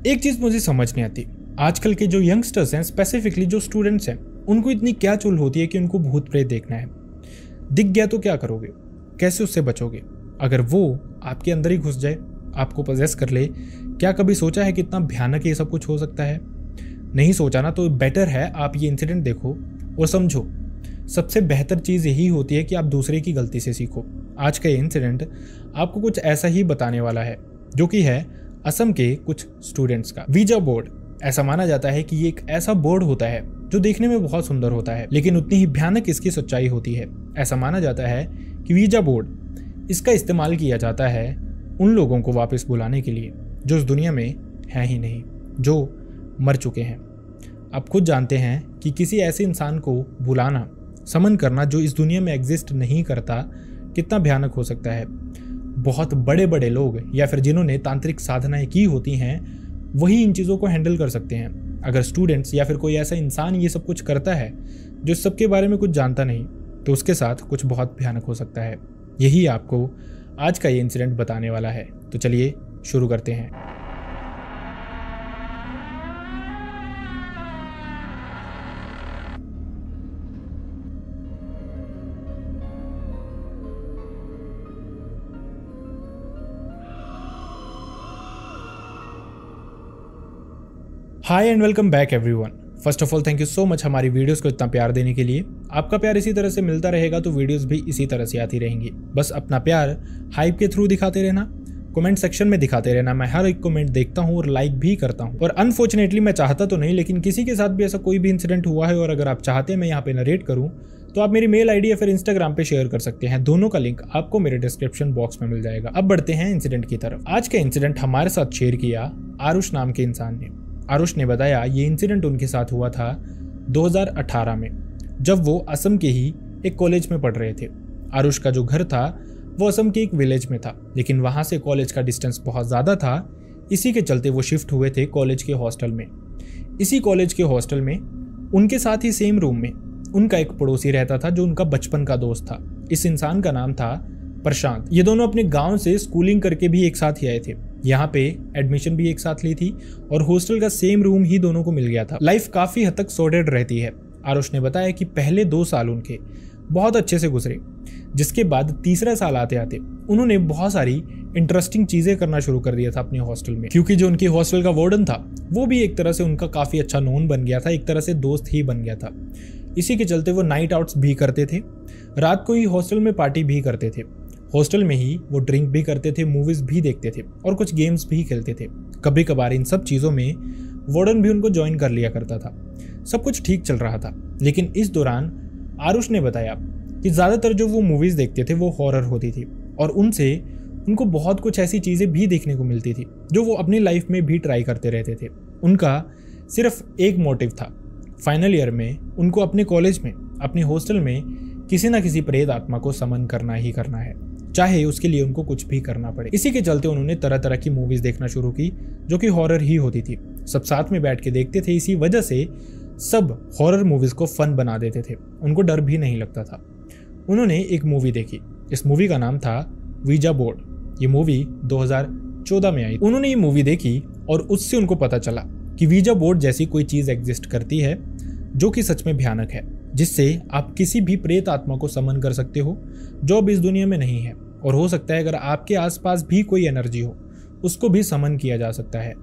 एक चीज मुझे समझ नहीं आती, आजकल के जो यंगस्टर्स हैं, स्पेसिफिकली जो स्टूडेंट्स हैं, उनको इतनी क्या चुल होती है कि उनको भूत प्रेत देखना है। दिख गया तो क्या करोगे, कैसे उससे बचोगे? अगर वो आपके अंदर ही घुस जाए, आपको पजेस कर ले, क्या कभी सोचा है कितना भयानक ये सब कुछ हो सकता है? नहीं सोचा ना, तो बेटर है आप ये इंसिडेंट देखो और समझो। सबसे बेहतर चीज़ यही होती है कि आप दूसरे की गलती से सीखो। आज का ये इंसिडेंट आपको कुछ ऐसा ही बताने वाला है, जो कि है असम के कुछ स्टूडेंट्स का। वीजा बोर्ड, ऐसा माना जाता है कि ये एक ऐसा बोर्ड होता है जो देखने में बहुत सुंदर होता है, लेकिन उतनी ही भयानक इसकी सच्चाई होती है। ऐसा माना जाता है कि वीजा बोर्ड, इसका इस्तेमाल किया जाता है उन लोगों को वापस बुलाने के लिए जो इस दुनिया में हैं ही नहीं, जो मर चुके हैं। आप खुद जानते हैं कि किसी ऐसे इंसान को बुलाना, समन करना जो इस दुनिया में एग्जिस्ट नहीं करता, कितना भयानक हो सकता है। बहुत बड़े बड़े लोग या फिर जिन्होंने तांत्रिक साधनाएं की होती हैं, वही इन चीज़ों को हैंडल कर सकते हैं। अगर स्टूडेंट्स या फिर कोई ऐसा इंसान ये सब कुछ करता है जो इस सब के बारे में कुछ जानता नहीं, तो उसके साथ कुछ बहुत भयानक हो सकता है। यही आपको आज का ये इंसिडेंट बताने वाला है। तो चलिए शुरू करते हैं। Hi and welcome back everyone. First of all thank you so much हमारी वीडियोस को इतना प्यार देने के लिए। आपका प्यार इसी तरह से मिलता रहेगा तो वीडियोस भी इसी तरह से आती रहेंगी। बस अपना प्यार हाइप के थ्रू दिखाते रहना, कमेंट सेक्शन में दिखाते रहना। मैं हर एक कमेंट देखता हूँ और लाइक भी करता हूँ। और अनफॉर्चुनेटली मैं चाहता तो नहीं, लेकिन किसी के साथ भी ऐसा कोई भी इंसिडेंट हुआ है और अगर आप चाहते हैं मैं यहाँ पे नरेट करूँ, तो आप मेरी मेल आईडी या फिर इंस्टाग्राम पे शेयर कर सकते हैं। दोनों का लिंक आपको मेरे डिस्क्रिप्शन बॉक्स में मिल जाएगा। अब बढ़ते हैं इंसिडेंट की तरफ। आज का इंसिडेंट हमारे साथ शेयर किया आरुष नाम के इंसान ने। आरुष ने बताया ये इंसिडेंट उनके साथ हुआ था 2018 में, जब वो असम के ही एक कॉलेज में पढ़ रहे थे। आरुष का जो घर था वो असम के एक विलेज में था, लेकिन वहाँ से कॉलेज का डिस्टेंस बहुत ज़्यादा था। इसी के चलते वो शिफ्ट हुए थे कॉलेज के हॉस्टल में। इसी कॉलेज के हॉस्टल में उनके साथ ही सेम रूम में उनका एक पड़ोसी रहता था जो उनका बचपन का दोस्त था। इस इंसान का नाम था प्रशांत। ये दोनों अपने गांव से स्कूलिंग करके भी एक साथ ही आए थे। यहाँ पे एडमिशन भी एक साथ ली थी और हॉस्टल का सेम रूम ही दोनों को मिल गया था। लाइफ काफ़ी हद तक सॉर्टेड रहती है। आरुष ने बताया कि पहले 2 साल उनके बहुत अच्छे से गुजरे, जिसके बाद तीसरा साल आते आते उन्होंने बहुत सारी इंटरेस्टिंग चीज़ें करना शुरू कर दिया था अपने हॉस्टल में, क्योंकि जो उनकी हॉस्टल का वार्डन था वो भी एक तरह से उनका काफ़ी अच्छा नोन बन गया था, एक तरह से दोस्त ही बन गया था। इसी के चलते वो नाइट आउट्स भी करते थे, रात को ही हॉस्टल में पार्टी भी करते थे, हॉस्टल में ही वो ड्रिंक भी करते थे, मूवीज भी देखते थे और कुछ गेम्स भी खेलते थे। कभी कभार इन सब चीज़ों में वार्डन भी उनको ज्वाइन कर लिया करता था। सब कुछ ठीक चल रहा था, लेकिन इस दौरान आरुष ने बताया कि ज़्यादातर जो वो मूवीज़ देखते थे वो हॉरर होती थी और उनसे उनको बहुत कुछ ऐसी चीज़ें भी देखने को मिलती थी जो वो अपनी लाइफ में भी ट्राई करते रहते थे। उनका सिर्फ एक मोटिव था, फाइनल ईयर में उनको अपने कॉलेज में, अपने हॉस्टल में किसी ना किसी प्रेत आत्मा को समन करना ही करना है, चाहे उसके लिए उनको कुछ भी करना पड़े। इसी के चलते उन्होंने तरह तरह की मूवीज देखना शुरू की जो कि हॉरर ही होती थी। सब साथ में बैठ के देखते थे। इसी वजह से सब हॉरर मूवीज को फन बना देते थे, उनको डर भी नहीं लगता था। उन्होंने एक मूवी देखी। इस मूवी का नाम था वीजा बोर्ड। ये मूवी 2014 में आई। उन्होंने ये मूवी देखी और उससे उनको पता चला कि वीजा बोर्ड जैसी कोई चीज़ एग्जिस्ट करती है जो कि सच में भयानक है, जिससे आप किसी भी प्रेत आत्मा को समन कर सकते हो जो अब इस दुनिया में नहीं है। और हो सकता है अगर आपके आसपास भी कोई एनर्जी हो उसको भी समन किया जा सकता है।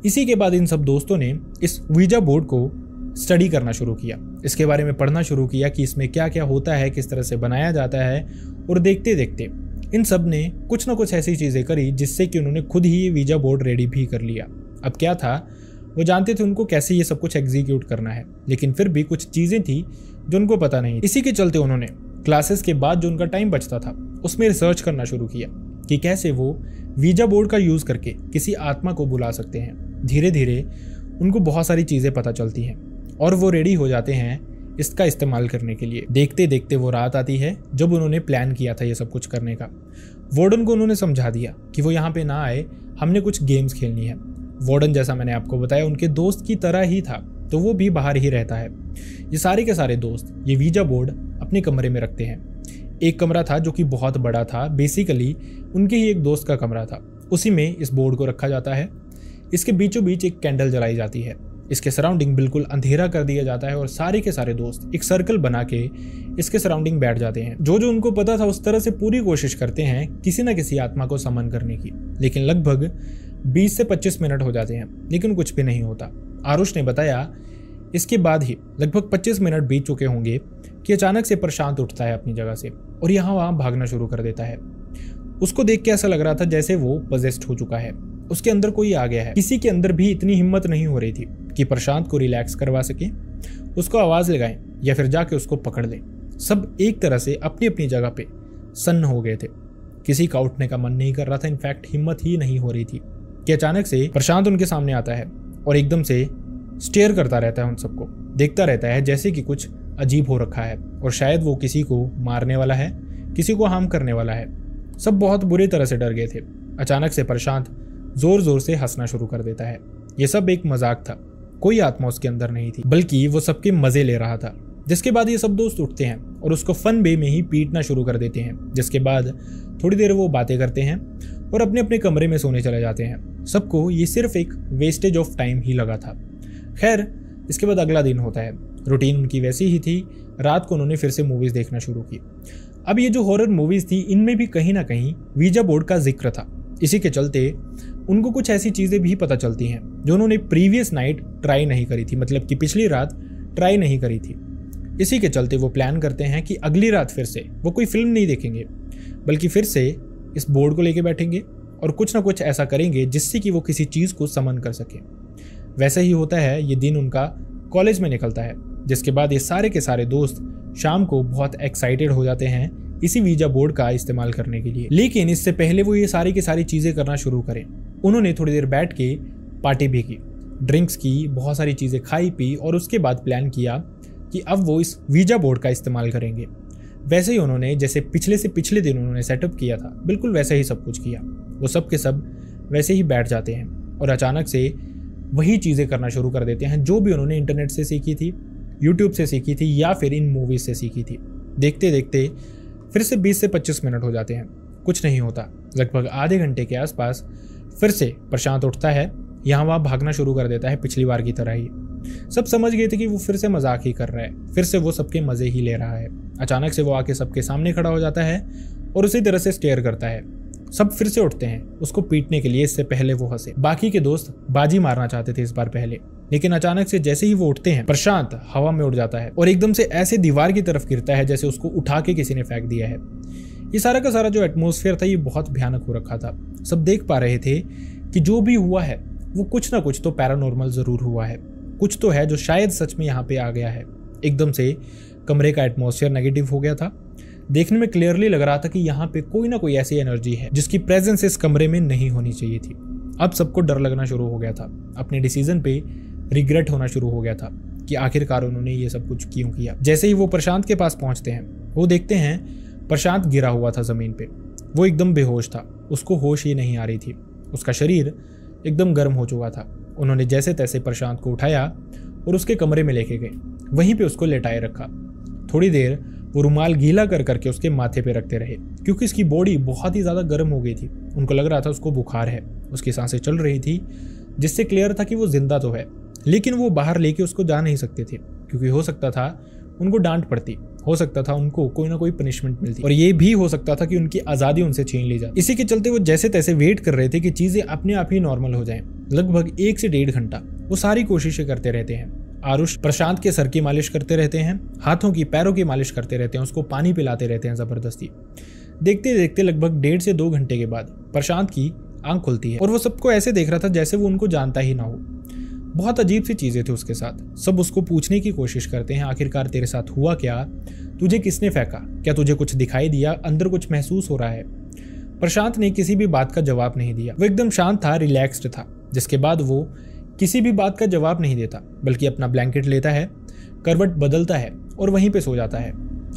इसी के बाद इन सब दोस्तों ने इस वीजा बोर्ड को स्टडी करना शुरू किया, इसके बारे में पढ़ना शुरू किया कि इसमें क्या क्या होता है, किस तरह से बनाया जाता है। और देखते देखते इन सब ने कुछ ना कुछ ऐसी चीज़ें करी जिससे कि उन्होंने खुद ही ये वीजा बोर्ड रेडी भी कर लिया। अब क्या था, वो जानते थे उनको कैसे ये सब कुछ एग्जीक्यूट करना है, लेकिन फिर भी कुछ चीज़ें थी जो उनको पता नहीं। इसी के चलते उन्होंने क्लासेस के बाद जो उनका टाइम बचता था उसमें रिसर्च करना शुरू किया कि कैसे वो वीजा बोर्ड का यूज़ करके किसी आत्मा को बुला सकते हैं। धीरे धीरे उनको बहुत सारी चीज़ें पता चलती हैं और वो रेडी हो जाते हैं इसका इस्तेमाल करने के लिए। देखते देखते वो रात आती है जब उन्होंने प्लान किया था ये सब कुछ करने का। वार्डन को उन्होंने समझा दिया कि वो यहाँ पे ना आए, हमने कुछ गेम्स खेलनी है। वार्डन, जैसा मैंने आपको बताया, उनके दोस्त की तरह ही था, तो वो भी बाहर ही रहता है। ये सारे के सारे दोस्त ये वीजा बोर्ड अपने कमरे में रखते हैं। एक कमरा था जो कि बहुत बड़ा था, बेसिकली उनके ही एक दोस्त का कमरा था, उसी में इस बोर्ड को रखा जाता है। इसके बीचों बीच एक कैंडल जलाई जाती है। इसके सराउंडिंग बिल्कुल अंधेरा कर दिया जाता है और सारे के सारे दोस्त एक सर्कल बना के इसके सराउंडिंग बैठ जाते हैं। जो उनको पता था उस तरह से पूरी कोशिश करते हैं किसी न किसी आत्मा को समन करने की, लेकिन लगभग 20 से 25 मिनट हो जाते हैं, लेकिन कुछ भी नहीं होता। आरुष ने बताया इसके बाद ही लगभग 25 मिनट बीत चुके होंगे कि अचानक से प्रशांत उठता है अपनी जगह से और यहाँ वहाँ भागना शुरू कर देता है। उसको देख के ऐसा लग रहा था जैसे वो पजेस्ड हो चुका है, उसके अंदर कोई आ गया है। किसी के अंदर भी इतनी हिम्मत नहीं हो रही थी कि प्रशांत को रिलैक्स करवा सके, उसको आवाज लगाएं या फिर जाके उसको पकड़ लें। सब एक तरह से अपनी अपनी जगह पे सन्न हो गए थे। किसी का उठने का मन नहीं कर रहा था, इनफैक्ट हिम्मत ही नहीं हो रही थी कि अचानक से प्रशांत उनके सामने आता है और एकदम से स्टेयर करता रहता है, उन सबको देखता रहता है जैसे कि कुछ अजीब हो रखा है और शायद वो किसी को मारने वाला है, किसी को हार्म करने वाला है। सब बहुत बुरी तरह से डर गए थे। अचानक से प्रशांत जोर जोर से हंसना शुरू कर देता है। ये सब एक मजाक था, कोई आत्मा उसके अंदर नहीं थी, बल्कि वो सबके मजे ले रहा था। जिसके बाद ये सब दोस्त उठते हैं और उसको फन वे में ही पीटना शुरू कर देते हैं। जिसके बाद थोड़ी देर वो बातें करते हैं और अपने अपने कमरे में सोने चले जाते हैं। सबको ये सिर्फ एक वेस्टेज ऑफ टाइम ही लगा था। खैर, इसके बाद अगला दिन होता है। रूटीन उनकी वैसी ही थी। रात को उन्होंने फिर से मूवीज देखना शुरू की। अब ये जो हॉरर मूवीज थी, इनमें भी कहीं ना कहीं वीजा बोर्ड का जिक्र था। इसी के चलते उनको कुछ ऐसी चीजें भी पता चलती हैं जो उन्होंने प्रीवियस नाइट ट्राई नहीं करी थी, मतलब कि पिछली रात ट्राई नहीं करी थी। इसी के चलते वो प्लान करते हैं कि अगली रात फिर से वो कोई फिल्म नहीं देखेंगे, बल्कि फिर से इस बोर्ड को लेके बैठेंगे और कुछ ना कुछ ऐसा करेंगे जिससे कि वो किसी चीज को समन कर सके। वैसा ही होता है। ये दिन उनका कॉलेज में निकलता है, जिसके बाद ये सारे के सारे दोस्त शाम को बहुत एक्साइटेड हो जाते हैं इसी वीजा बोर्ड का इस्तेमाल करने के लिए। लेकिन इससे पहले वो ये सारी की सारी चीजें करना शुरू करें, उन्होंने थोड़ी देर बैठ के पार्टी भी की, ड्रिंक्स की, बहुत सारी चीजें खाई पी और उसके बाद प्लान किया कि अब वो इस वीजा बोर्ड का इस्तेमाल करेंगे। वैसे ही उन्होंने जैसे पिछले से पिछले दिन उन्होंने सेटअप किया था, बिल्कुल वैसे ही सब कुछ किया। वो सब के सब वैसे ही बैठ जाते हैं और अचानक से वही चीज़ें करना शुरू कर देते हैं जो भी उन्होंने इंटरनेट से सीखी थी, यूट्यूब से सीखी थी या फिर इन मूवीज से सीखी थी। देखते देखते फिर से 20 से 25 मिनट हो जाते हैं, कुछ नहीं होता। लगभग आधे घंटे के आसपास फिर से प्रशांत उठता है, यहाँ वहाँ भागना शुरू कर देता है पिछली बार की तरह ही। सब समझ गए थे कि वो फिर से मजाक ही कर रहा है, फिर से वो सबके मजे ही ले रहा है। अचानक से वो आके सबके सामने खड़ा हो जाता है और उसी तरह से स्टेयर करता है। सब फिर से उठते हैं उसको पीटने के लिए। इससे पहले वो हंसे। बाकी के दोस्त बाजी मारना चाहते थे इस बार पहले, लेकिन अचानक से जैसे ही वो उठते हैं, प्रशांत हवा में उड़ जाता है और एकदम से ऐसे दीवार की तरफ गिरता है जैसे उसको उठा के किसी ने फेंक दिया है। ये सारा का सारा जो एटमॉस्फेयर था ये बहुत भयानक हो रखा था। सब देख पा रहे थे कि जो भी हुआ है वो कुछ ना कुछ तो पैरानॉर्मल जरूर हुआ है, कुछ तो है जो शायद सच में यहाँ पे आ गया है। एकदम से कमरे का एटमॉस्फेयर नेगेटिव हो गया था। देखने में क्लियरली लग रहा था कि यहाँ पे कोई ना कोई ऐसी एनर्जी है जिसकी प्रेजेंस इस कमरे में नहीं होनी चाहिए थी। अब सबको डर लगना शुरू हो गया था, अपने डिसीजन पे रिग्रेट होना शुरू हो गया था कि आखिरकार उन्होंने ये सब कुछ क्यों किया। जैसे ही वो प्रशांत के पास पहुंचते हैं, वो देखते हैं प्रशांत गिरा हुआ था जमीन पे। वो एकदम बेहोश था, उसको होश ही नहीं आ रही थी, उसका शरीर एकदम गर्म हो चुका था। उन्होंने जैसे तैसे प्रशांत को उठाया और उसके कमरे में लेके गए, वहीं पे उसको लेटाए रखा। थोड़ी देर वो रुमाल गीला कर करके उसके माथे पे रखते रहे, क्योंकि इसकी बॉडी बहुत ही ज़्यादा गर्म हो गई थी। उनको लग रहा था उसको बुखार है, उसकी सांसें चल रही थी, जिससे क्लियर था कि वो जिंदा तो है, लेकिन वो बाहर लेके उसको जा नहीं सकते थे, क्योंकि हो सकता था उनको डांट पड़ती, हो सकता था उनको कोई ना कोई पनिशमेंट मिलती, और ये भी हो सकता था कि उनकी आज़ादी उनसे छीन ली जाए। इसी के चलते वो जैसे तैसे वेट कर रहे थे कि चीज़ें अपने आप ही नॉर्मल हो जाएं। लगभग 1 से 1.5 घंटा वो सारी कोशिशें करते रहते हैं। आरुष प्रशांत के सर की मालिश करते रहते हैं, हाथों की, पैरों की मालिश करते रहते हैं, उसको पानी पिलाते रहते हैं ज़बरदस्ती। देखते देखते लगभग 1.5 से 2 घंटे के बाद प्रशांत की आंख खुलती है और वो सबको ऐसे देख रहा था जैसे वो उनको जानता ही ना हो। बहुत अजीब सी चीज़ें थी उसके साथ। सब उसको पूछने की कोशिश करते हैं, आखिरकार तेरे साथ हुआ क्या, तुझे किसने फेंका, क्या तुझे कुछ दिखाई दिया, अंदर कुछ महसूस हो रहा है। प्रशांत ने किसी भी बात का जवाब नहीं दिया। वो एकदम शांत था, रिलैक्स्ड था। जिसके बाद वो किसी भी बात का जवाब नहीं देता, बल्कि अपना ब्लैंकेट लेता है, करवट बदलता है और वहीं पे सो जाता है।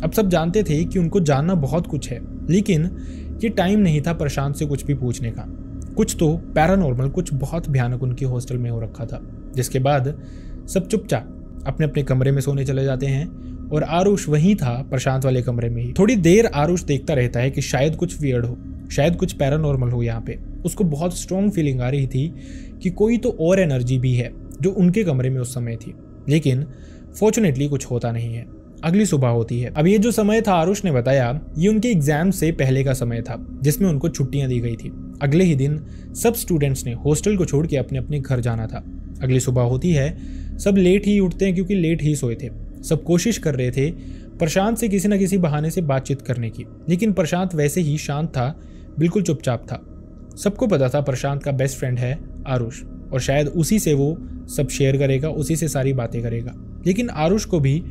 अब सब जानते थे कि उनको जानना बहुत कुछ है, लेकिन ये टाइम नहीं था प्रशांत से कुछ भी पूछने का। कुछ तो पैरानॉर्मल, कुछ बहुत भयानक उनके हॉस्टल में हो रखा था। जिसके बाद सब चुपचाप अपने अपने कमरे में सोने चले जाते हैं और आरुष वहीं था, प्रशांत वाले कमरे में ही। थोड़ी देर आरुष देखता रहता है कि शायद कुछ वियर्ड हो, शायद कुछ पैरानॉर्मल हो यहाँ पे, उसको बहुत स्ट्रॉन्ग फीलिंग आ रही थी कि कोई तो और एनर्जी भी है जो उनके कमरे में उस समय थी, लेकिन फॉर्चुनेटली कुछ होता नहीं है। अगली सुबह होती है। अब ये जो समय था, आरुष ने बताया, ये उनके एग्जाम से पहले का समय था जिसमें उनको छुट्टियां दी गई थी। अगले ही दिन सब स्टूडेंट्स ने हॉस्टल को छोड़ के अपने अपने घर जाना था। अगली सुबह होती है। सब लेट ही उठते हैं क्योंकि लेट ही सोए थे। सब कोशिश कर रहे थे प्रशांत से किसी न किसी बहाने से बातचीत करने की, लेकिन प्रशांत वैसे ही शांत था, बिल्कुल चुपचाप था। सबको पता था प्रशांत का बेस्ट फ्रेंड है आरुष और शायद उसी से वो सब शेयर करेगा, उसी से सारी बातें करेगा। लेकिन आरुष को भी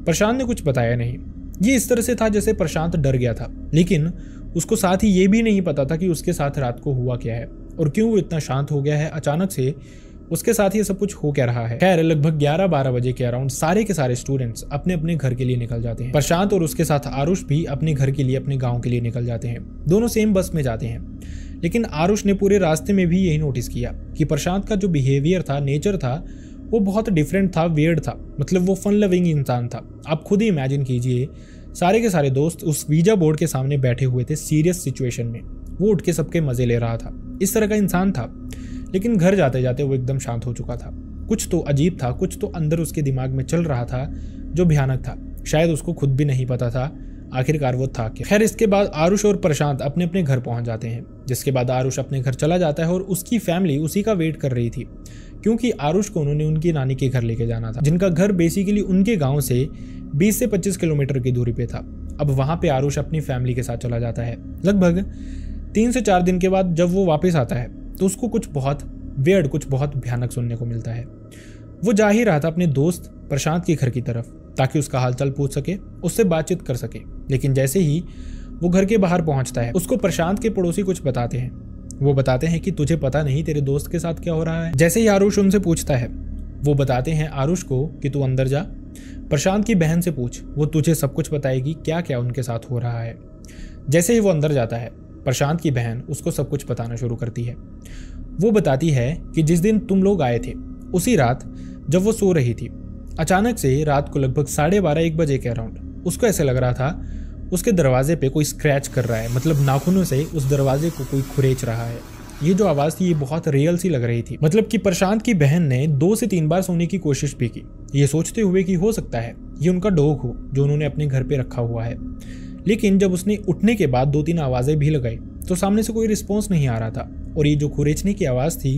प्रशांत ने कुछ बताया नहीं। ये इस तरह से था जैसे प्रशांत डर गया था, लेकिन उसको साथ ही ये भी नहीं पता था कि उसके साथ रात को हुआ क्या है और क्यों वो इतना शांत हो गया है। अचानक से उसके साथ ये सब कुछ हो क्या रहा है। खैर, लगभग 11-12 बजे के अराउंड सारे के सारे स्टूडेंट्स अपने अपने घर के लिए निकल जाते हैं। प्रशांत और उसके साथ आरुष भी अपने घर के लिए, अपने गाँव के लिए निकल जाते हैं। दोनों सेम बस में जाते हैं, लेकिन आरुष ने पूरे रास्ते में भी यही नोटिस किया कि प्रशांत का जो बिहेवियर था, नेचर था, वो बहुत डिफरेंट था, वियर्ड था। मतलब वो फन लविंग इंसान था। आप खुद ही इमेजिन कीजिए, सारे के सारे दोस्त उस वीजा बोर्ड के सामने बैठे हुए थे सीरियस सिचुएशन में। वो उठ के सबके मजे ले रहा था। इस तरह का इंसान था। लेकिन घर जाते जाते वो एकदम शांत हो चुका था। कुछ तो अजीब था, कुछ तो अंदर उसके दिमाग में चल रहा था जो भयानक था। शायद उसको खुद भी नहीं पता था आखिरकार वो था क्या। खैर, इसके बाद आरुष और प्रशांत अपने अपने घर पहुंच जाते हैं, जिसके बाद आरुष अपने घर चला जाता है और उसकी फैमिली उसी का वेट कर रही थी, क्योंकि आरुष को उन्होंने उनकी नानी के घर लेके जाना था, जिनका घर बेसिकली उनके गांव से 20 से 25 किलोमीटर की दूरी पे था। अब वहां पे आरुष अपनी फैमिली के साथ चला जाता है। लगभग 3 से 4 दिन के बाद जब वो वापस आता है तो उसको कुछ बहुत वियर्ड, कुछ बहुत भयानक सुनने को मिलता है। वो जा ही रहा था अपने दोस्त प्रशांत के घर की तरफ ताकि उसका हालचाल पूछ सके, उससे बातचीत कर सके। लेकिन जैसे ही वो घर के बाहर पहुंचता है, उसको प्रशांत के पड़ोसी कुछ बताते हैं। वो बताते हैं कि तुझे पता नहीं तेरे दोस्त के साथ क्या हो रहा है। जैसे ही आरुष उनसे पूछता है, वो बताते हैं आरुष को कि तू अंदर जा, प्रशांत की बहन से पूछ, वो तुझे सब कुछ बताएगी क्या क्या उनके साथ हो रहा है। जैसे ही वो अंदर जाता है, प्रशांत की बहन उसको सब कुछ बताना शुरू करती है। वो बताती है कि जिस दिन तुम लोग आए थे उसी रात जब वो सो रही थी, अचानक से रात को लगभग 12:30-1 बजे के अराउंड उसको ऐसे लग रहा था उसके दरवाजे पे कोई स्क्रैच कर रहा है, मतलब नाखूनों से उस दरवाजे को कोई खुरेच रहा है। ये जो आवाज़ थी ये बहुत रियल सी लग रही थी। मतलब कि प्रशांत की बहन ने 2 से 3 बार सोने की कोशिश भी की, ये सोचते हुए कि हो सकता है ये उनका डॉग हो जो उन्होंने अपने घर पे रखा हुआ है। लेकिन जब उसने उठने के बाद 2-3 आवाज़ें भी लगाई तो सामने से कोई रिस्पॉन्स नहीं आ रहा था और ये जो खुरेचने की आवाज़ थी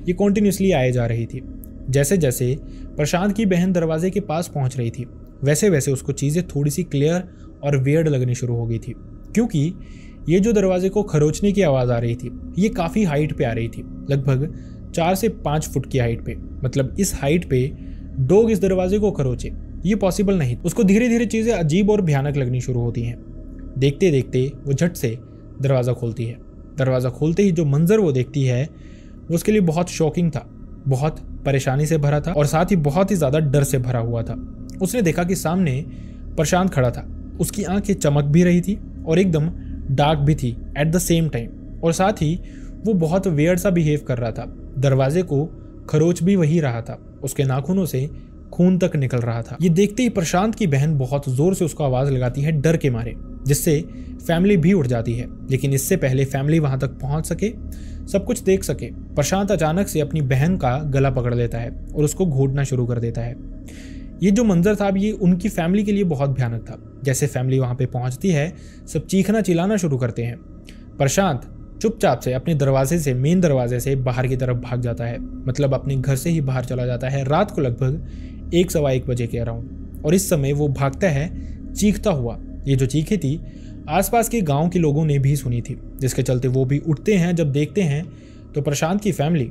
ये कॉन्टिन्यूसली आए जा रही थी। जैसे जैसे प्रशांत की बहन दरवाजे के पास पहुंच रही थी, वैसे वैसे उसको चीज़ें थोड़ी सी क्लियर और वियर्ड लगनी शुरू हो गई थी, क्योंकि ये जो दरवाजे को खरोचने की आवाज़ आ रही थी ये काफ़ी हाइट पे आ रही थी, लगभग 4 से 5 फुट की हाइट पे। मतलब इस हाइट पे डॉग इस दरवाजे को खरोचे ये पॉसिबल नहीं। उसको धीरे धीरे चीज़ें अजीब और भयानक लगनी शुरू होती हैं। देखते देखते वो झट से दरवाज़ा खोलती है। दरवाज़ा खोलते ही जो मंजर वो देखती है वो उसके लिए बहुत शॉकिंग था, बहुत परेशानी से भरा था और साथ ही बहुत ही ज़्यादा डर से भरा हुआ था। उसने देखा कि सामने प्रशांत खड़ा था, उसकी आंखें चमक भी रही थी और एकदम डार्क भी थी एट द सेम टाइम, और साथ ही वो बहुत वियर्ड सा बिहेव कर रहा था। दरवाजे को खरोच भी वही रहा था, उसके नाखूनों से खून तक निकल रहा था। ये देखते ही प्रशांत की बहन बहुत जोर से उसको आवाज़ लगाती है डर के मारे, जिससे फैमिली भी उठ जाती है। लेकिन इससे पहले फैमिली वहां तक पहुंच सके, सब कुछ देख सके, प्रशांत अचानक से अपनी बहन का गला पकड़ लेता है और उसको घोटना शुरू कर देता है। ये जो मंजर था ये उनकी फैमिली के लिए बहुत भयानक था। जैसे फैमिली वहां पे पहुंचती है, सब चीखना चिल्लाना शुरू करते हैं। प्रशांत चुपचाप से अपने दरवाजे से, मेन दरवाजे से बाहर की तरफ भाग जाता है, मतलब अपने घर से ही बाहर चला जाता है रात को लगभग 1-1:15 बजे के अराउंड। और इस समय वो भागता है चीखता हुआ। ये जो चीखें थी आसपास के गांव के लोगों ने भी सुनी थी, जिसके चलते वो भी उठते हैं। जब देखते हैं तो प्रशांत की फैमिली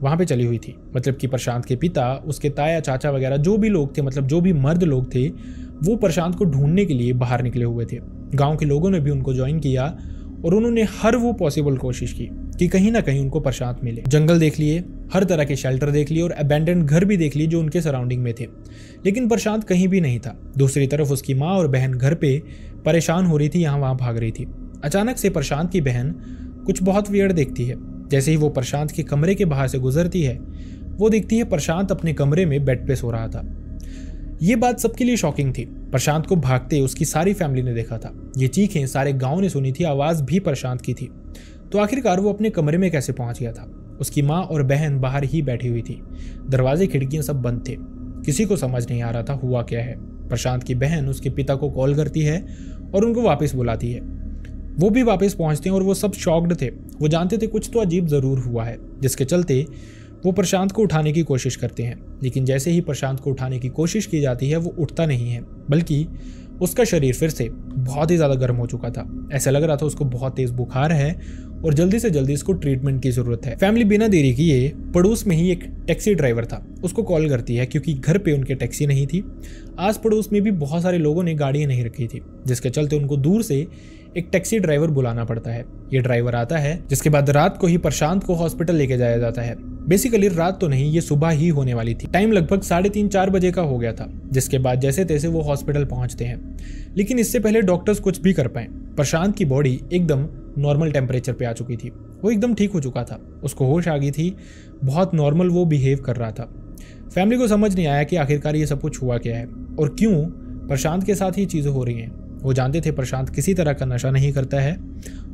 वहाँ पे चली हुई थी, मतलब कि प्रशांत के पिता, उसके ताया चाचा वगैरह जो भी लोग थे, मतलब जो भी मर्द लोग थे, वो प्रशांत को ढूंढने के लिए बाहर निकले हुए थे। गांव के लोगों ने भी उनको ज्वाइन किया और उन्होंने हर वो पॉसिबल कोशिश की कि कहीं ना कहीं उनको प्रशांत मिले। जंगल देख लिए, हर तरह के शेल्टर देख लिए और अबैंडन घर भी देख लिए जो उनके सराउंडिंग में थे, लेकिन प्रशांत कहीं भी नहीं था। दूसरी तरफ उसकी माँ और बहन घर पे परेशान हो रही थी, यहाँ वहाँ भाग रही थी। अचानक से प्रशांत की बहन कुछ बहुत वियर्ड देखती है। जैसे ही वो प्रशांत के कमरे के बाहर से गुजरती है, वो देखती है प्रशांत अपने कमरे में बेड पे सो रहा था। ये बात सबके लिए शॉकिंग थी। प्रशांत को भागते उसकी सारी फैमिली ने देखा था। ये चीखें सारे गांव ने सुनी थी, आवाज भी प्रशांत की थी। तो आखिरकार वो अपने कमरे में कैसे पहुंच गया था। उसकी माँ और बहन बाहर ही बैठी हुई थी, दरवाजे खिड़कियां सब बंद थे। किसी को समझ नहीं आ रहा था हुआ क्या है। प्रशांत की बहन उसके पिता को कॉल करती है और उनको वापस बुलाती है। वो भी वापस पहुंचते हैं और वो सब शॉक्ड थे। वो जानते थे कुछ तो अजीब ज़रूर हुआ है, जिसके चलते वो प्रशांत को उठाने की कोशिश करते हैं। लेकिन जैसे ही प्रशांत को उठाने की कोशिश की जाती है वो उठता नहीं है, बल्कि उसका शरीर फिर से बहुत ही ज़्यादा गर्म हो चुका था। ऐसा लग रहा था उसको बहुत तेज़ बुखार है और जल्दी से जल्दी इसको ट्रीटमेंट की ज़रूरत है। फैमिली बिना देरी किए पड़ोस में ही एक टैक्सी ड्राइवर था, उसको कॉल करती है क्योंकि घर पे उनके टैक्सी नहीं थी। आस पड़ोस में भी बहुत सारे लोगों ने गाड़ियाँ नहीं रखी थी, जिसके चलते उनको दूर से एक टैक्सी ड्राइवर बुलाना पड़ता है। ये ड्राइवर आता है, जिसके बाद रात को ही प्रशांत को हॉस्पिटल लेके जाया जाता है। बेसिकली रात तो नहीं, ये सुबह ही होने वाली थी। टाइम लगभग 3:30-4 बजे का हो गया था, जिसके बाद जैसे तैसे वो हॉस्पिटल पहुंचते हैं। लेकिन इससे पहले डॉक्टर्स कुछ भी कर पाए। प्रशांत की बॉडी एकदम नॉर्मल टेम्परेचर पे आ चुकी थी, वो एकदम ठीक हो चुका था, उसको होश आ गई थी, बहुत नॉर्मल वो बिहेव कर रहा था। फैमिली को समझ नहीं आया कि आखिरकार ये सब कुछ हुआ क्या है और क्यों प्रशांत के साथ ही चीज़ें हो रही हैं। वो जानते थे प्रशांत किसी तरह का नशा नहीं करता है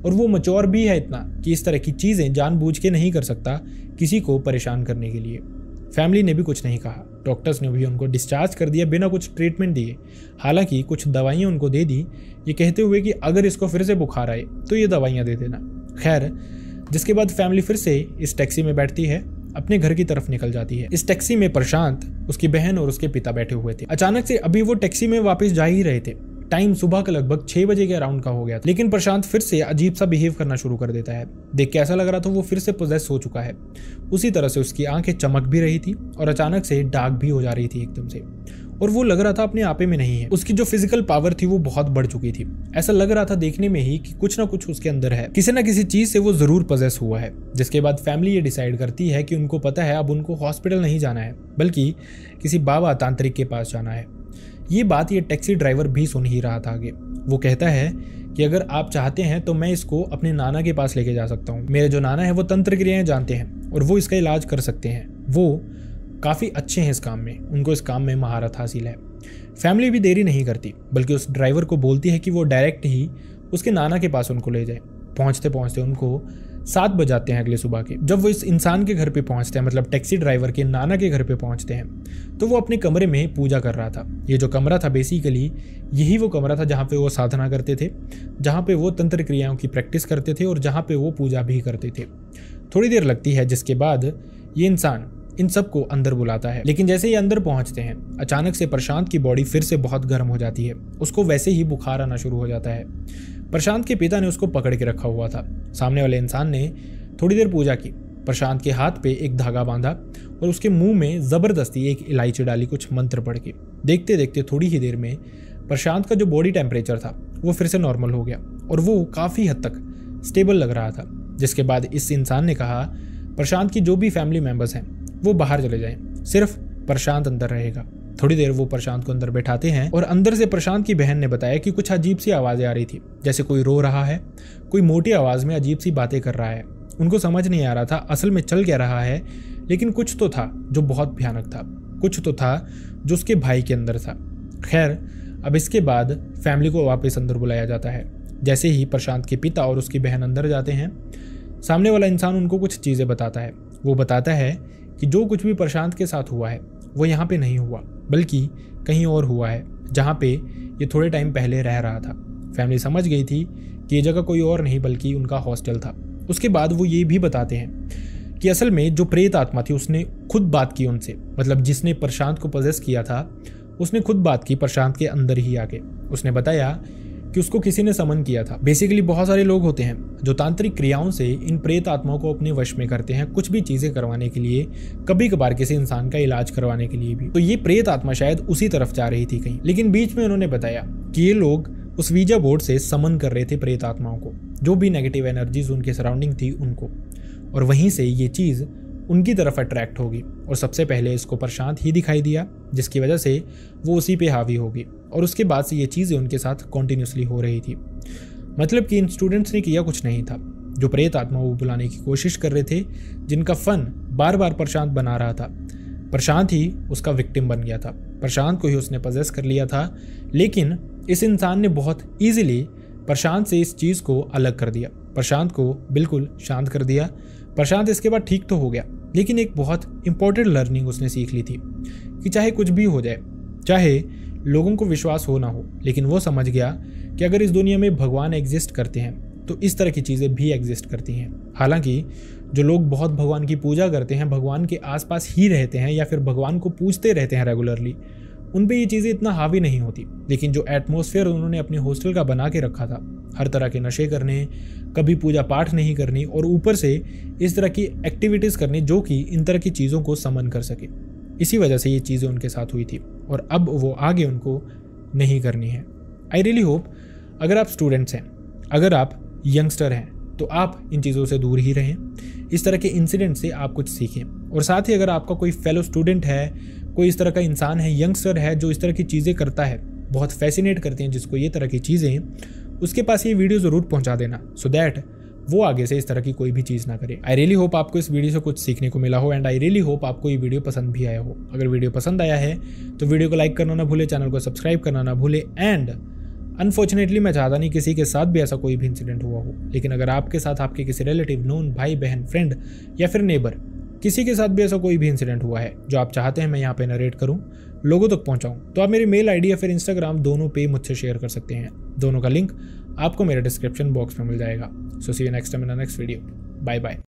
और वो मैच्योर भी है इतना कि इस तरह की चीज़ें जानबूझ के नहीं कर सकता किसी को परेशान करने के लिए। फैमिली ने भी कुछ नहीं कहा, डॉक्टर्स ने भी उनको डिस्चार्ज कर दिया बिना कुछ ट्रीटमेंट दिए। हालांकि कुछ दवाइयाँ उनको दे दी, ये कहते हुए कि अगर इसको फिर से बुखार आए तो ये दवाइयाँ दे देना। खैर, जिसके बाद फैमिली फिर से इस टैक्सी में बैठती है, अपने घर की तरफ निकल जाती है। इस टैक्सी में प्रशांत, उसकी बहन और उसके पिता बैठे हुए थे। अचानक से अभी वो टैक्सी में वापस जा ही रहे थे। टाइम सुबह का लगभग 6 बजे के अराउंड का हो गया था। लेकिन प्रशांत फिर से अजीब सा बिहेव करना शुरू कर देता है। देख के ऐसा लग रहा था वो फिर से पोजेस हो चुका है। उसी तरह से उसकी आंखें चमक भी रही थी और अचानक से डार्क भी हो जा रही थी एकदम से, और वो लग रहा था अपने आपे में नहीं है। उसकी जो फिजिकल पावर थी वो बहुत बढ़ चुकी थी। ऐसा लग रहा था देखने में ही कि कुछ ना कुछ उसके अंदर है, किसी ना किसी चीज से वो जरूर पोजेस हुआ है। जिसके बाद फैमिली ये डिसाइड करती है कि उनको पता है अब उनको हॉस्पिटल नहीं जाना है, बल्कि किसी बाबा तांत्रिक के पास जाना है। ये बात ये टैक्सी ड्राइवर भी सुन ही रहा था। आगे वो कहता है कि अगर आप चाहते हैं तो मैं इसको अपने नाना के पास लेके जा सकता हूँ। मेरे जो नाना है वो तंत्र क्रियाएं जानते हैं और वो इसका इलाज कर सकते हैं। वो काफ़ी अच्छे हैं इस काम में, उनको इस काम में महारत हासिल है। फैमिली भी देरी नहीं करती, बल्कि उस ड्राइवर को बोलती है कि वो डायरेक्ट ही उसके नाना के पास उनको ले जाए। पहुँचते पहुँचते उनको 7 बज जाते हैं अगले सुबह के। जब वो इस इंसान के घर पे पहुंचते हैं, मतलब टैक्सी ड्राइवर के नाना के घर पे पहुंचते हैं, तो वो अपने कमरे में पूजा कर रहा था। ये जो कमरा था बेसिकली यही वो कमरा था जहाँ पे वो साधना करते थे, जहाँ पे वो तंत्र क्रियाओं की प्रैक्टिस करते थे और जहाँ पे वो पूजा भी करते थे। थोड़ी देर लगती है, जिसके बाद ये इंसान इन सबको अंदर बुलाता है। लेकिन जैसे ही अंदर पहुंचते हैं, अचानक से प्रशांत की बॉडी फिर से बहुत गर्म हो जाती है। उसको वैसे ही बुखार आना शुरू हो जाता है। प्रशांत के पिता ने उसको पकड़ के रखा हुआ था। सामने वाले इंसान ने थोड़ी देर पूजा की, प्रशांत के हाथ पे एक धागा बांधा और उसके मुंह में जबरदस्ती एक इलायची डाली, कुछ मंत्र पढ़ के। देखते देखते थोड़ी ही देर में प्रशांत का जो बॉडी टेम्परेचर था वो फिर से नॉर्मल हो गया और वो काफ़ी हद तक स्टेबल लग रहा था। जिसके बाद इस इंसान ने कहा प्रशांत की जो भी फैमिली मेम्बर्स हैं वो बाहर चले जाएं, सिर्फ प्रशांत अंदर रहेगा। थोड़ी देर वो प्रशांत को अंदर बैठाते हैं और अंदर से प्रशांत की बहन ने बताया कि कुछ अजीब सी आवाज़ें आ रही थी, जैसे कोई रो रहा है, कोई मोटी आवाज़ में अजीब सी बातें कर रहा है। उनको समझ नहीं आ रहा था असल में चल क्या रहा है, लेकिन कुछ तो था जो बहुत भयानक था, कुछ तो था जो उसके भाई के अंदर था। खैर, अब इसके बाद फैमिली को वापस अंदर बुलाया जाता है। जैसे ही प्रशांत के पिता और उसकी बहन अंदर जाते हैं, सामने वाला इंसान उनको कुछ चीज़ें बताता है। वो बताता है कि जो कुछ भी प्रशांत के साथ हुआ है वो यहाँ पे नहीं हुआ, बल्कि कहीं और हुआ है, जहाँ पे ये थोड़े टाइम पहले रह रहा था। फैमिली समझ गई थी कि ये जगह कोई और नहीं बल्कि उनका हॉस्टल था। उसके बाद वो ये भी बताते हैं कि असल में जो प्रेत आत्मा थी उसने खुद बात की उनसे, मतलब जिसने प्रशांत को पजेस किया था उसने खुद बात की प्रशांत के अंदर ही आके। उसने बताया कि उसको किसी ने समन किया था। बेसिकली बहुत सारे लोग होते हैं जो तांत्रिक क्रियाओं से इन प्रेत आत्माओं को अपने वश में करते हैं, कुछ भी चीज़ें करवाने के लिए, कभी कभार किसी इंसान का इलाज करवाने के लिए भी। तो ये प्रेत आत्मा शायद उसी तरफ जा रही थी कहीं, लेकिन बीच में उन्होंने बताया कि ये लोग उस वीजा बोर्ड से समन कर रहे थे प्रेत आत्माओं को, जो भी नेगेटिव एनर्जीज उनके सराउंडिंग थी उनको, और वहीं से ये चीज़ उनकी तरफ अट्रैक्ट होगी। और सबसे पहले इसको प्रशांत ही दिखाई दिया, जिसकी वजह से वो उसी पे हावी होगी, और उसके बाद से ये चीज़ें उनके साथ कॉन्टिन्यूसली हो रही थी। मतलब कि इन स्टूडेंट्स ने किया कुछ नहीं था। जो प्रेत आत्मा वो बुलाने की कोशिश कर रहे थे, जिनका फन बार बार प्रशांत बना रहा था, प्रशांत ही उसका विक्टिम बन गया था। प्रशांत को ही उसने पजेस कर लिया था। लेकिन इस इंसान ने बहुत ईजिली प्रशांत से इस चीज़ को अलग कर दिया। प्रशांत को बिल्कुल शांत कर दिया। प्रशांत इसके बाद ठीक तो हो गया, लेकिन एक बहुत इंपॉर्टेंट लर्निंग उसने सीख ली थी कि चाहे कुछ भी हो जाए, चाहे लोगों को विश्वास हो ना हो, लेकिन वो समझ गया कि अगर इस दुनिया में भगवान एग्जिस्ट करते हैं तो इस तरह की चीज़ें भी एग्जिस्ट करती हैं। हालांकि जो लोग बहुत भगवान की पूजा करते हैं, भगवान के आसपास ही रहते हैं या फिर भगवान को पूजते रहते हैं रेगुलरली, उन पे ये चीज़ें इतना हावी नहीं होती। लेकिन जो एटमॉस्फेयर उन्होंने अपने हॉस्टल का बना के रखा था, हर तरह के नशे करने, कभी पूजा पाठ नहीं करनी और ऊपर से इस तरह की एक्टिविटीज़ करनी जो कि इन तरह की चीज़ों को समन कर सके, इसी वजह से ये चीज़ें उनके साथ हुई थी और अब वो आगे उनको नहीं करनी है। आई रियली होप अगर आप स्टूडेंट्स हैं, अगर आप यंगस्टर हैं, तो आप इन चीज़ों से दूर ही रहें। इस तरह के इंसिडेंट से आप कुछ सीखें और साथ ही अगर आपका कोई फेलो स्टूडेंट है, कोई इस तरह का इंसान है, यंगस्टर है जो इस तरह की चीज़ें करता है, बहुत फैसिनेट करते हैं जिसको ये तरह की चीज़ें, उसके पास ये वीडियो ज़रूर पहुंचा देना सो दैट वो आगे से इस तरह की कोई भी चीज़ ना करे। आई रियली होप आपको इस वीडियो से कुछ सीखने को मिला हो एंड आई रियली होप आपको ये वीडियो पसंद भी आया हो। अगर वीडियो पसंद आया है तो वीडियो को लाइक करना ना भूले, चैनल को सब्सक्राइब करना ना भूले। एंड अनफॉर्चुनेटली मैं चाहता नहीं किसी के साथ भी ऐसा कोई भी इंसिडेंट हुआ हो, लेकिन अगर आपके साथ आपके किसी रिलेटिव, नोन, भाई बहन, फ्रेंड या फिर नेबर, किसी के साथ भी ऐसा कोई भी इंसिडेंट हुआ है जो आप चाहते हैं मैं यहाँ पे नरेट करूँ, लोगों तक पहुँचाऊँ, तो आप मेरी मेल आईडी या फिर इंस्टाग्राम दोनों पे मुझसे शेयर कर सकते हैं। दोनों का लिंक आपको मेरे डिस्क्रिप्शन बॉक्स में मिल जाएगा। So see you next time in the next video. Bye bye.